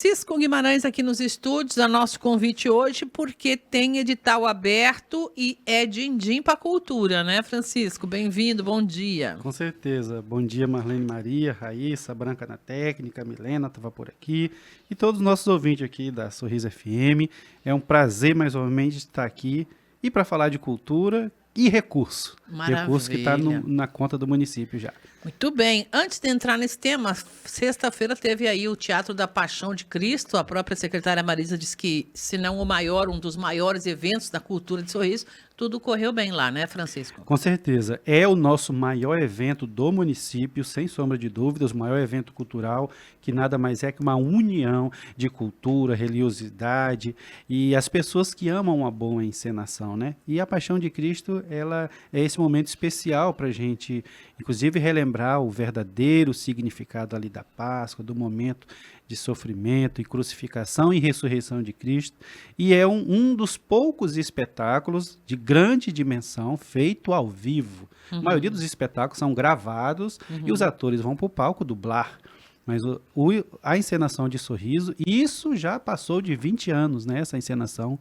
Cisco Guimarães aqui nos estúdios, a nosso convite hoje, porque tem edital aberto e é din-din para a cultura, né, Francisco? Bem-vindo, bom dia. Com certeza. Bom dia, Marlene Maria, Raíssa, Branca na técnica, Milena estava por aqui e todos os nossos ouvintes aqui da Sorriso FM. É um prazer mais ou menos estar aqui e para falar de cultura e recurso. Recurso que está Maravilha. na conta do município já. Muito bem. Antes de entrar nesse tema, sexta-feira teve aí o Teatro da Paixão de Cristo. A própria secretária Marisa disse que, se não o maior, um dos maiores eventos da cultura de Sorriso, tudo correu bem lá, né, Francisco? Com certeza. É o nosso maior evento do município, sem sombra de dúvidas, o maior evento cultural, que nada mais é que uma união de cultura, religiosidade e as pessoas que amam uma boa encenação, né? E a Paixão de Cristo, ela é esse momento especial para a gente, inclusive, relembrar o verdadeiro significado ali da Páscoa, do momento de sofrimento e crucificação e ressurreição de Cristo, e é um dos poucos espetáculos de grande dimensão feito ao vivo. A maioria dos espetáculos são gravados e os atores vão para o palco dublar. Mas a encenação de Sorriso, isso já passou de 20 anos, né? Essa encenação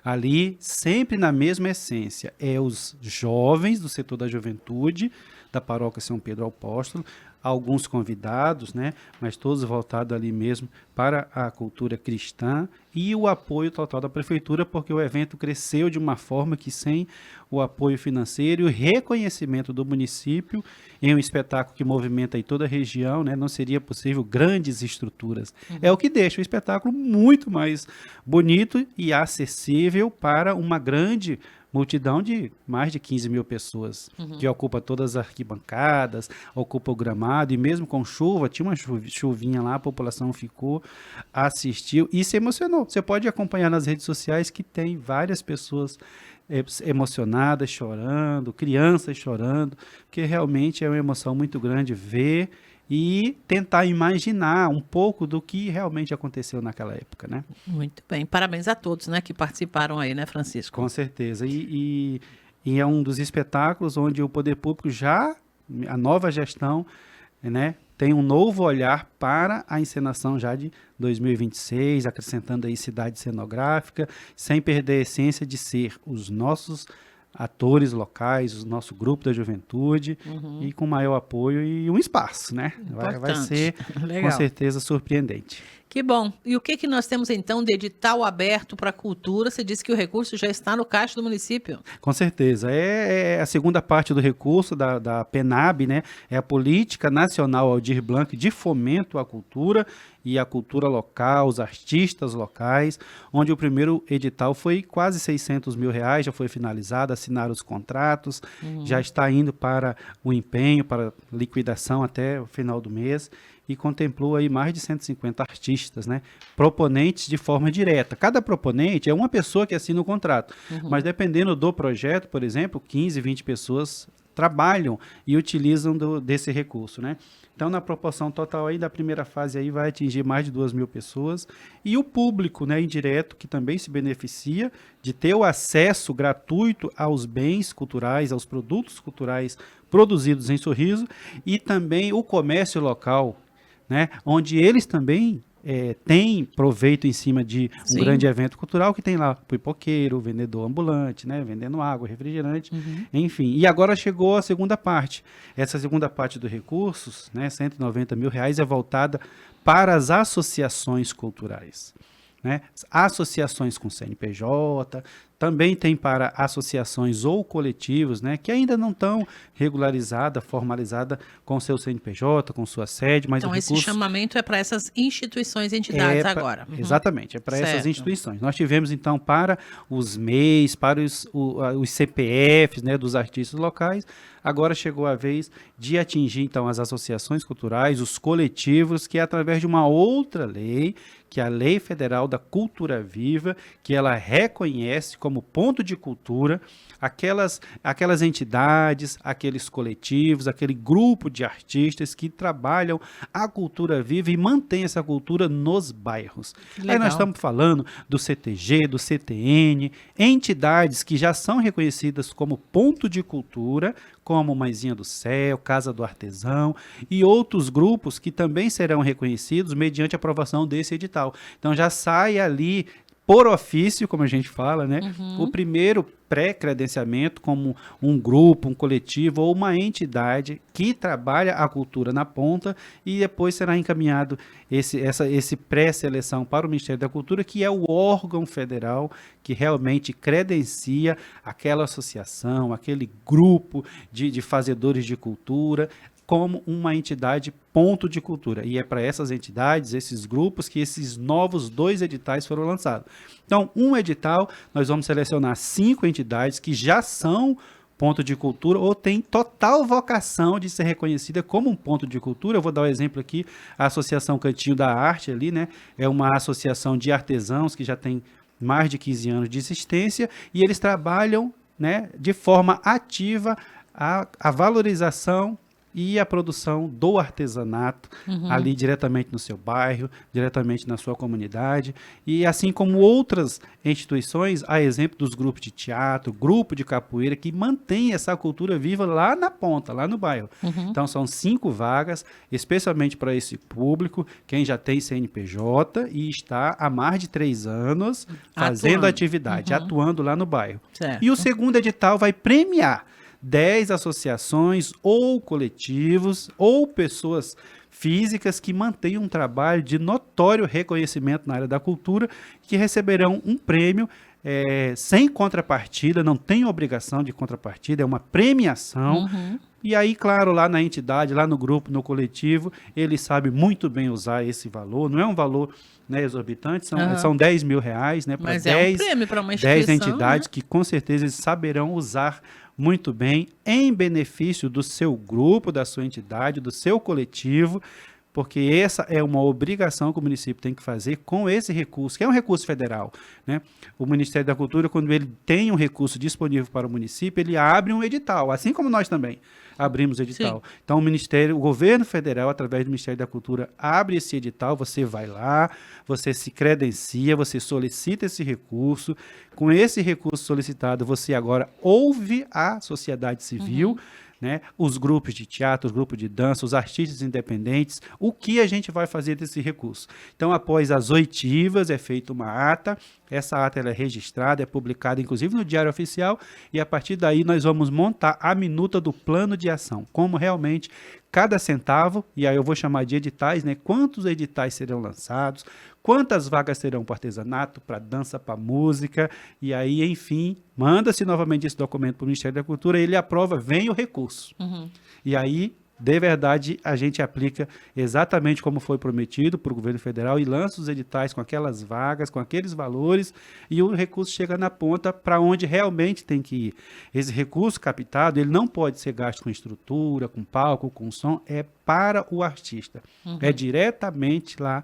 ali, sempre na mesma essência. É os jovens do setor da juventude, da paróquia São Pedro Apóstolo, alguns convidados, né? Mas todos voltados ali mesmo para a cultura cristã e o apoio total da prefeitura, porque o evento cresceu de uma forma que, sem o apoio financeiro e o reconhecimento do município em um espetáculo que movimenta aí toda a região, né, não seria possível grandes estruturas. É o que deixa o espetáculo muito mais bonito e acessível para uma grande multidão de mais de 15 mil pessoas, que ocupa todas as arquibancadas, ocupa o gramado, e mesmo com chuva, tinha uma chuvinha lá, a população ficou, assistiu e se emocionou. Você pode acompanhar nas redes sociais que tem várias pessoas emocionadas, chorando, crianças chorando, porque realmente é uma emoção muito grande ver e tentar imaginar um pouco do que realmente aconteceu naquela época, né? Muito bem. Parabéns a todos, né, que participaram aí, né, Francisco? Com certeza. E é um dos espetáculos onde o poder público já, a nova gestão, né, tem um novo olhar para a encenação já de 2026, acrescentando aí cidade cenográfica, sem perder a essência de ser os nossos atores locais, o nosso grupo da juventude, e com maior apoio e um espaço, né? Vai Importante. ser, com Legal. certeza, surpreendente. Que bom. E o que nós temos então de edital aberto para a cultura? Você disse que o recurso já está no caixa do município. Com certeza. É a segunda parte do recurso da PENAB, né? É a Política Nacional Aldir Blanc de Fomento à Cultura e à cultura local, os artistas locais, onde o primeiro edital foi quase R$ 600 mil, já foi finalizado, assinaram os contratos, já está indo para o empenho, para liquidação até o final do mês, e contemplou aí mais de 150 artistas, né, proponentes de forma direta. Cada proponente é uma pessoa que assina o contrato, mas dependendo do projeto, por exemplo, 15, 20 pessoas trabalham e utilizam desse recurso, né? Então, na proporção total aí da primeira fase aí vai atingir mais de 2 mil pessoas, e o público, né, indireto, que também se beneficia de ter o acesso gratuito aos bens culturais, aos produtos culturais produzidos em Sorriso, e também o comércio local, né, onde eles também têm proveito em cima de um Sim. grande evento cultural, que tem lá o pipoqueiro, o vendedor ambulante, né, vendendo água, refrigerante, enfim. E agora chegou a segunda parte. Essa segunda parte dos recursos, né, R$ 190 mil, é voltada para as associações culturais, né? Associações com CNPJ, também tem para associações ou coletivos, né, que ainda não estão regularizadas, formalizadas com seu CNPJ, com sua sede, mas Então, o esse recurso chamamento é para essas instituições e entidades agora. exatamente, é para essas Certo. instituições. Nós tivemos, então, para os MEIs, para os CPFs, né, dos artistas locais. Agora chegou a vez de atingir, então, as associações culturais, os coletivos, que é através de uma outra lei, que é a Lei Federal da Cultura Viva, que ela reconhece como como ponto de cultura aquelas entidades, aqueles coletivos, aquele grupo de artistas que trabalham a cultura viva e mantêm essa cultura nos bairros. Aí nós estamos falando do CTG, do CTN, entidades que já são reconhecidas como ponto de cultura, como Mãezinha do Céu, Casa do Artesão e outros grupos que também serão reconhecidos mediante a aprovação desse edital. Então já sai ali por ofício, como a gente fala, né? O primeiro pré-credenciamento como um grupo, um coletivo ou uma entidade que trabalha a cultura na ponta e depois será encaminhado esse pré-seleção para o Ministério da Cultura, que é o órgão federal que realmente credencia aquela associação, aquele grupo de fazedores de cultura, como uma entidade ponto de cultura. E é para essas entidades, esses grupos, que esses novos 2 editais foram lançados. Então, um edital, nós vamos selecionar 5 entidades que já são ponto de cultura ou têm total vocação de ser reconhecida como um ponto de cultura. Eu vou dar um exemplo aqui, a Associação Cantinho da Arte ali, né? É uma associação de artesãos que já tem mais de 15 anos de existência e eles trabalham, né, de forma ativa a valorização e a produção do artesanato ali diretamente no seu bairro, diretamente na sua comunidade, e assim como outras instituições, a exemplo dos grupos de teatro, grupo de capoeira, que mantém essa cultura viva lá na ponta, lá no bairro. Então são 5 vagas, especialmente para esse público, quem já tem CNPJ e está há mais de 3 anos fazendo atividade, atuando lá no bairro. Certo. E o segundo edital vai premiar 10 associações ou coletivos ou pessoas físicas que mantêm um trabalho de notório reconhecimento na área da cultura, que receberão um prêmio sem contrapartida, não tem obrigação de contrapartida, é uma premiação. E aí, claro, lá na entidade, lá no grupo, no coletivo, ele sabe muito bem usar esse valor, não é um valor, né, exorbitante, são 10 mil reais, né, para 10, é um prêmio para uma instituição, 10 entidades, né, que com certeza eles saberão usar muito bem em benefício do seu grupo, da sua entidade, do seu coletivo, porque essa é uma obrigação que o município tem que fazer com esse recurso, que é um recurso federal, né? O Ministério da Cultura, quando ele tem um recurso disponível para o município, ele abre um edital, assim como nós também abrimos edital. Sim. Então o governo federal, através do Ministério da Cultura, abre esse edital, você vai lá, você se credencia, você solicita esse recurso. Com esse recurso solicitado, você agora ouve a sociedade civil, né, os grupos de teatro, os grupos de dança, os artistas independentes, o que a gente vai fazer desse recurso. Então, após as oitivas, é feita uma ata, essa ata ela é registrada, é publicada inclusive no Diário Oficial, e a partir daí nós vamos montar a minuta do plano de ação, como realmente cada centavo, e aí eu vou chamar de editais, né, quantos editais serão lançados, quantas vagas terão para artesanato, para dança, para música, e aí, enfim, manda-se novamente esse documento para o Ministério da Cultura, ele aprova, vem o recurso. E aí, de verdade, a gente aplica exatamente como foi prometido para o governo federal e lança os editais com aquelas vagas, com aqueles valores, e o recurso chega na ponta para onde realmente tem que ir. Esse recurso captado, ele não pode ser gasto com estrutura, com palco, com som, é para o artista. É diretamente lá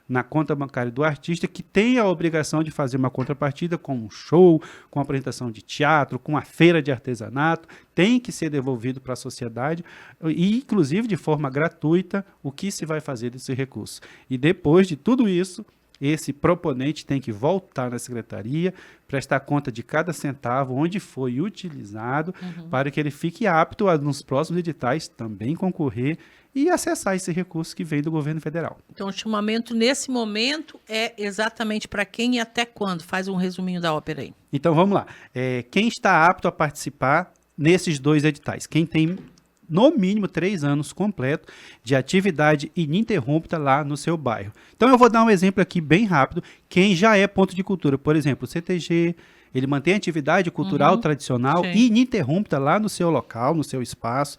na conta bancária do artista, que tem a obrigação de fazer uma contrapartida com um show, com apresentação de teatro, com a feira de artesanato, tem que ser devolvido para a sociedade, e inclusive de forma gratuita, o que se vai fazer desse recurso. E depois de tudo isso, esse proponente tem que voltar na secretaria, prestar conta de cada centavo, onde foi utilizado, para que ele fique apto a, nos próximos editais, também concorrer e acessar esse recurso que vem do governo federal. Então, o chamamento nesse momento é exatamente para quem e até quando? Faz um resuminho da ópera aí. Então, vamos lá. Quem está apto a participar nesses 2 editais? Quem tem no mínimo 3 anos completo de atividade ininterrupta lá no seu bairro. Então eu vou dar um exemplo aqui bem rápido, quem já é ponto de cultura, por exemplo, o CTG, ele mantém a atividade cultural tradicional ininterrupta lá no seu local, no seu espaço.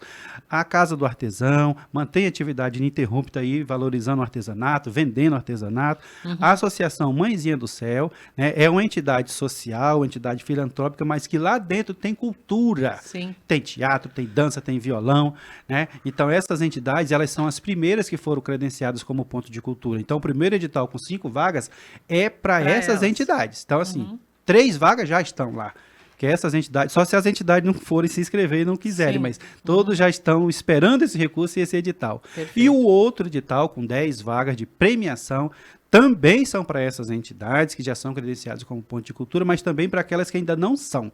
A Casa do Artesão mantém a atividade ininterrupta aí, valorizando o artesanato, vendendo artesanato. A Associação Mãezinha do Céu, né, é uma entidade social, uma entidade filantrópica, mas que lá dentro tem cultura. Sim. Tem teatro, tem dança, tem violão, né? Então essas entidades, elas são as primeiras que foram credenciadas como ponto de cultura. Então o primeiro edital com 5 vagas é para essas entidades. Então assim, 3 vagas já estão lá. Que essas entidades, só se as entidades não forem se inscrever e não quiserem, Sim. mas todos já estão esperando esse recurso e esse edital. Perfeito. E o outro edital, com 10 vagas de premiação, também são para essas entidades que já são credenciadas como ponto de cultura, mas também para aquelas que ainda não são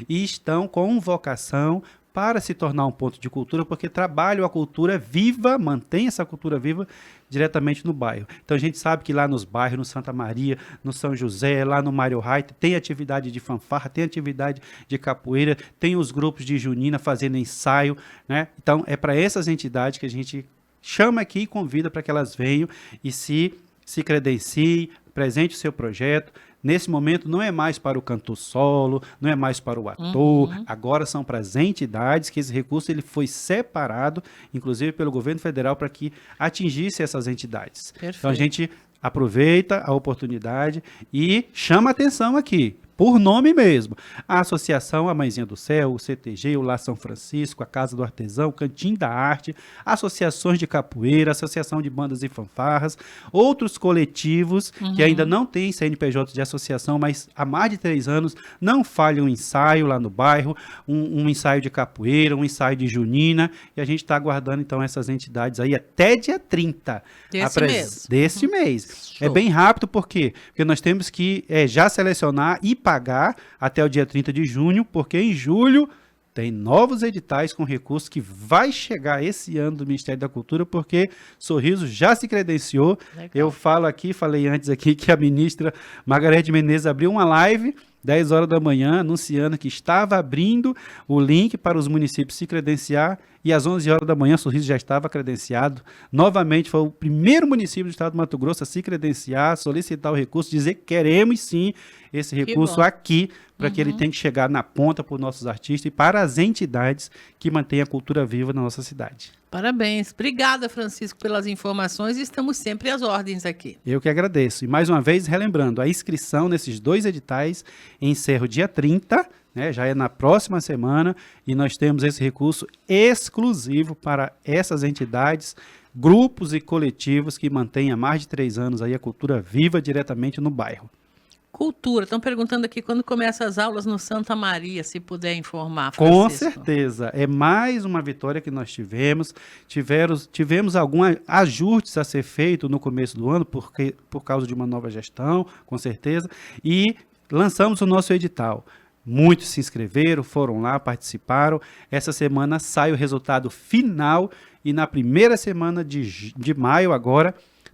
e estão com vocação para se tornar um ponto de cultura, porque trabalham a cultura viva, mantém essa cultura viva diretamente no bairro. Então a gente sabe que lá nos bairros, no Santa Maria, no São José, lá no Mário Reit, tem atividade de fanfarra, tem atividade de capoeira, tem os grupos de junina fazendo ensaio, né? Então é para essas entidades que a gente chama aqui e convida para que elas venham e se credenciem, apresente o seu projeto. Nesse momento não é mais para o cantor solo, não é mais para o ator, agora são para as entidades, que esse recurso ele foi separado, inclusive pelo governo federal, para que atingisse essas entidades. Perfeito. Então a gente aproveita a oportunidade e chama atenção aqui, por nome mesmo. A Associação A Mãezinha do Céu, o CTG, o Lar São Francisco, a Casa do Artesão, o Cantinho da Arte, associações de capoeira, associação de bandas e fanfarras, outros coletivos que ainda não têm CNPJ de associação, mas há mais de 3 anos não falham um ensaio lá no bairro, um ensaio de capoeira, um ensaio de junina, e a gente está aguardando então essas entidades aí até dia 30 desse mês. Show. É bem rápido, por quê? Porque nós temos que já selecionar e pagar até o dia 30 de junho, porque em julho tem novos editais com recursos que vai chegar esse ano do Ministério da Cultura, porque Sorriso já se credenciou. Legal. Eu falei antes aqui que a ministra Margarete Menezes abriu uma live 10 horas da manhã, anunciando que estava abrindo o link para os municípios se credenciar, e às 11 horas da manhã, Sorriso já estava credenciado. Novamente, foi o primeiro município do estado do Mato Grosso a se credenciar, solicitar o recurso, dizer que queremos sim esse recurso aqui, para que ele tenha que chegar na ponta para os nossos artistas e para as entidades que mantêm a cultura viva na nossa cidade. Parabéns. Obrigada, Francisco, pelas informações, e estamos sempre às ordens aqui. Eu que agradeço. E mais uma vez, relembrando, a inscrição nesses 2 editais encerra o dia 30, né, já é na próxima semana, e nós temos esse recurso exclusivo para essas entidades, grupos e coletivos que mantêm há mais de 3 anos aí a cultura viva diretamente no bairro. Cultura. Estão perguntando aqui quando começam as aulas no Santa Maria, se puder informar, Com Francisco. certeza. É mais uma vitória que nós tivemos. Tivemos alguns ajustes a ser feito no começo do ano, por causa de uma nova gestão, com certeza, e lançamos o nosso edital. Muitos se inscreveram, foram lá, participaram. Essa semana sai o resultado final e na primeira semana de maio agora,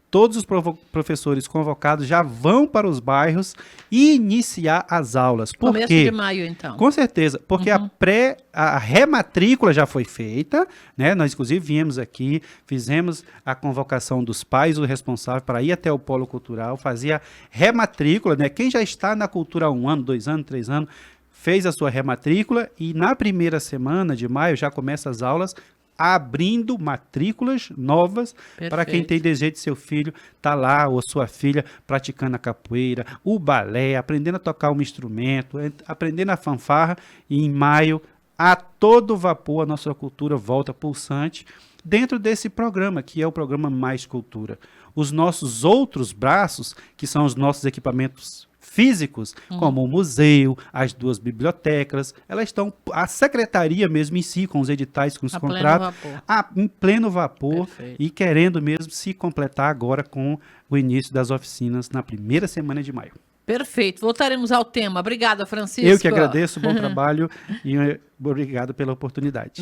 todos os professores convocados já vão para os bairros e iniciar as aulas. Por Começo quê? de maio, então. Com certeza, porque a rematrícula já foi feita, né? Nós, inclusive, viemos aqui, fizemos a convocação dos pais, o responsável, para ir até o Polo Cultural, fazer a rematrícula, né? Quem já está na cultura há 1 ano, 2 anos, 3 anos, fez a sua rematrícula e na primeira semana de maio já começa as aulas, abrindo matrículas novas para quem tem desejo de seu filho estar lá, ou sua filha praticando a capoeira, o balé, aprendendo a tocar um instrumento, aprendendo a fanfarra, e em maio, a todo vapor, a nossa cultura volta pulsante dentro desse programa, que é o programa Mais Cultura. Os nossos outros braços, que são os nossos equipamentos físicos, como o museu, as 2 bibliotecas, elas estão, a secretaria mesmo em si, com os editais, com os contratos, em pleno vapor. Perfeito. E querendo mesmo se completar agora com o início das oficinas na primeira semana de maio. Perfeito. Voltaremos ao tema. Obrigada, Francisco. Eu que agradeço, bom trabalho e obrigado pela oportunidade.